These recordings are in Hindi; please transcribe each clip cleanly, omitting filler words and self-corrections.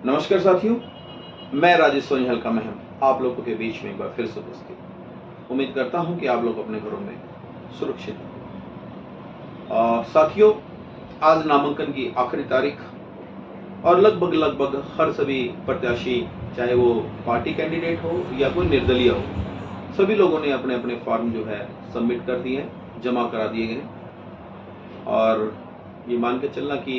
नमस्कार साथियों, मैं राजेश सोनी हल्का महम आप लोगों के बीच में एक बार फिर से उपस्थित। उम्मीद करता हूं कि आप लोग अपने घरों में सुरक्षित हैं। साथियों, आज नामांकन की आखिरी तारीख और लगभग हर सभी प्रत्याशी, चाहे वो पार्टी कैंडिडेट हो या कोई निर्दलीय हो, सभी लोगों ने अपने अपने फॉर्म जो है सबमिट कर दिए हैं, जमा करा दिए गए। और ये मान के चलना कि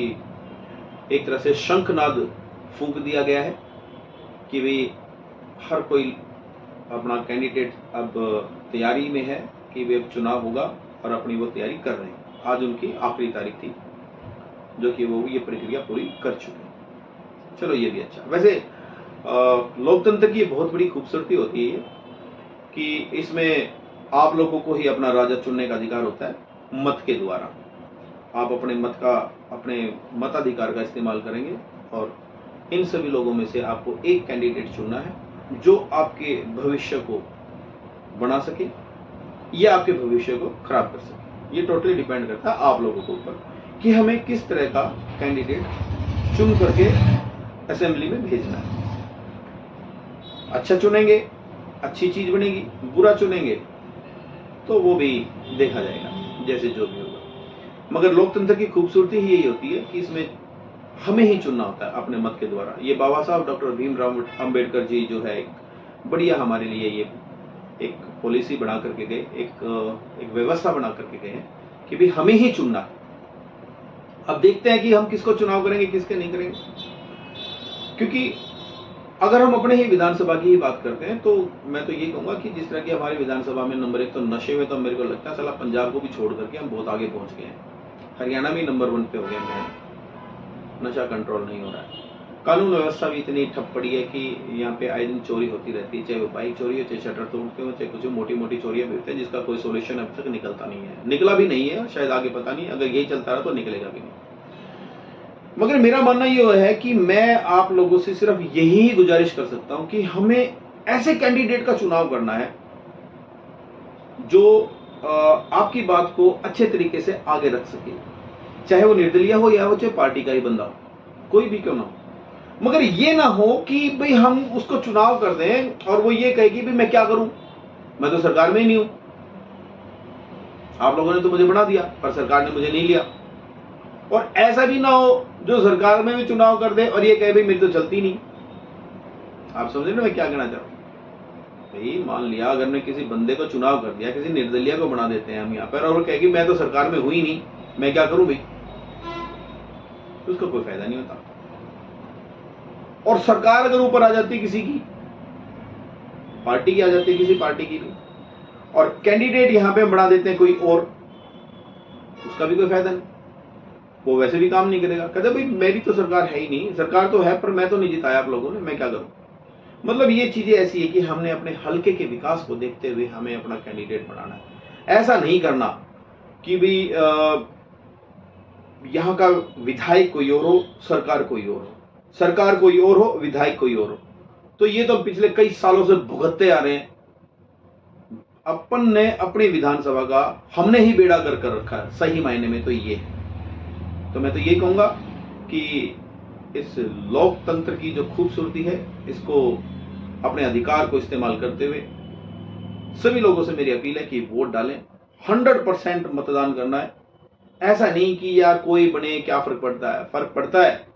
एक तरह से शंखनाद फूंक दिया गया है कि भाई हर कोई अपना कैंडिडेट अब तैयारी में है कि वे अब चुनाव होगा और अपनी वो तैयारी कर रहे हैं। आज उनकी आखिरी तारीख थी जो कि वो ये प्रक्रिया पूरी कर चुके हैं। चलो ये भी अच्छा। वैसे लोकतंत्र की बहुत बड़ी खूबसूरती होती है कि इसमें आप लोगों को ही अपना राजा चुनने का अधिकार होता है मत के द्वारा। आप अपने मताधिकार का इस्तेमाल करेंगे और इन सभी लोगों में से आपको एक कैंडिडेट चुनना है जो आपके भविष्य को बना सके या आपके भविष्य को खराब कर सके। ये टोटली डिपेंड करता है आप लोगों के ऊपर कि हमें किस तरह का कैंडिडेट चुन करके असेंबली में भेजना है। अच्छा चुनेंगे, अच्छी चीज बनेगी, बुरा चुनेंगे तो वो भी देखा जाएगा, जैसे जो भी होगा। मगर लोकतंत्र की खूबसूरती ही यही होती है कि इसमें हमें ही चुनना होता है अपने मत के द्वारा। ये बाबा साहब डॉक्टर भीमराव अंबेडकर जी जो है एक बढ़िया हमारे लिए ये एक पॉलिसी बना करके गए, एक व्यवस्था बना करके गए हैं कि भाई हमें ही चुनना है। अब देखते हैं कि हम किसको चुनाव करेंगे, किसके नहीं करेंगे। क्योंकि अगर हम अपने ही विधानसभा की ही बात करते हैं तो मैं तो ये कहूंगा कि जिस तरह की हमारी विधानसभा में नंबर 1 तो नशे में तो मेरे को लगता है साला पंजाब को भी छोड़ करके हम बहुत आगे पहुंच गए हैं। हरियाणा में नंबर 1 पे हो गया मैं, नशा कंट्रोल नहीं हो रहा है। कानून व्यवस्था भी इतनी ठप पड़ी है कि यहाँ पे आए दिन चोरी होती रहती है, चाहे वो बाइक चोरी हो, चाहे शटर तोड़ते हो, चाहे कुछ मोटी मोटी चोरियां भी होती है जिसका कोई सोल्यूशन अभी तक निकलता नहीं है, निकला भी नहीं है, शायद आगे पता नहीं। अगर यही चलता रहा तो निकलेगा भी नहीं। मगर मेरा मानना ये है कि मैं आप लोगों से सिर्फ यही गुजारिश कर सकता हूं कि हमें ऐसे कैंडिडेट का चुनाव करना है जो आपकी बात को अच्छे तरीके से आगे रख सके, चाहे वो निर्दलीय हो या वो चाहे पार्टी का ही बंदा हो, कोई भी क्यों ना हो। मगर ये ना हो कि भाई हम उसको चुनाव कर दें और वो ये कहेगी भाई मैं क्या करूं, मैं तो सरकार में ही नहीं हूं, आप लोगों ने तो मुझे बना दिया पर सरकार ने मुझे नहीं लिया। और ऐसा भी ना हो जो सरकार में भी चुनाव कर दे और ये कहे भाई मेरी तो चलती नहीं। आप समझे ना मैं क्या कहना चाह रहा हूं। भाई मान लिया अगर मैं किसी बंदे को चुनाव कर दिया, किसी निर्दलीय को बना देते हैं हम यहाँ पर और वो कहेगी मैं तो सरकार में हुई नहीं, मैं क्या करूं भाई, तो उसका कोई फायदा नहीं होता। और सरकार अगर ऊपर आ जाती किसी की, पार्टी की आ जाती किसी पार्टी की भी, और कैंडिडेट यहां पे बना देते हैं कोई और, उसका भी कोई फायदा नहीं, वो वैसे भी काम नहीं करेगा। कहते भाई मेरी तो सरकार है ही नहीं, सरकार तो है पर मैं तो नहीं जिताया आप लोगों ने, मैं क्या करूं। मतलब ये चीजें ऐसी है कि हमने अपने हल्के के विकास को देखते हुए हमें अपना कैंडिडेट बनाना है। ऐसा नहीं करना कि भाई यहाँ का विधायक कोई और हो, सरकार कोई और हो, सरकार कोई और हो, विधायक कोई और हो। तो ये तो पिछले कई सालों से भुगतते आ रहे हैं। अपन ने अपनी विधानसभा का हमने ही बेड़ा कर रखा है, सही मायने में तो ये है। तो मैं तो ये कहूंगा कि इस लोकतंत्र की जो खूबसूरती है, इसको अपने अधिकार को इस्तेमाल करते हुए सभी लोगों से मेरी अपील है कि वोट डालें, 100% मतदान करना है। ऐसा नहीं कि यार कोई बने क्या फर्क पड़ता है, फर्क पड़ता है,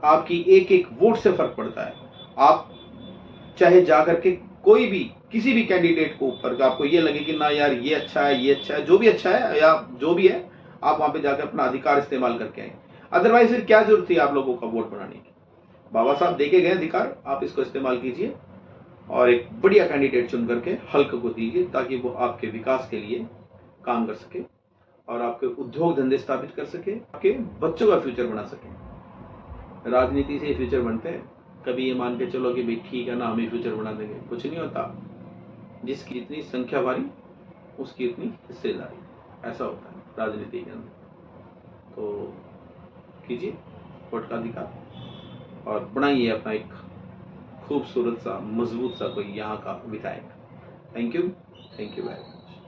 आपकी एक एक वोट से फर्क पड़ता है। आप चाहे जाकर के कोई भी किसी भी कैंडिडेट को ऊपर आपको ये लगे कि ना यार ये अच्छा है, ये अच्छा है, जो भी अच्छा है या जो भी है, आप वहां पे जाकर अपना अधिकार इस्तेमाल करके आए। अदरवाइज फिर क्या जरूरत थी आप लोगों का वोट बनाने की। बाबा साहब देके गए अधिकार, आप इसको इस्तेमाल कीजिए और एक बढ़िया कैंडिडेट चुन करके हल्क को दीजिए ताकि वो आपके विकास के लिए काम कर सके और आपके उद्योग धंधे स्थापित कर सके, आपके बच्चों का फ्यूचर बना सके। राजनीति से फ्यूचर बनते हैं। कभी ये मान के चलो कि भाई ठीक है ना हम ही फ्यूचर बना देंगे, कुछ नहीं होता। जिसकी इतनी संख्या भारी उसकी इतनी हिस्सेदारी, ऐसा होता है राजनीति के अंदर। तो कीजिए वोट का अधिकार और बनाइए अपना एक खूबसूरत सा मजबूत सा कोई यहाँ का विधायक। Thank you, thank you very much.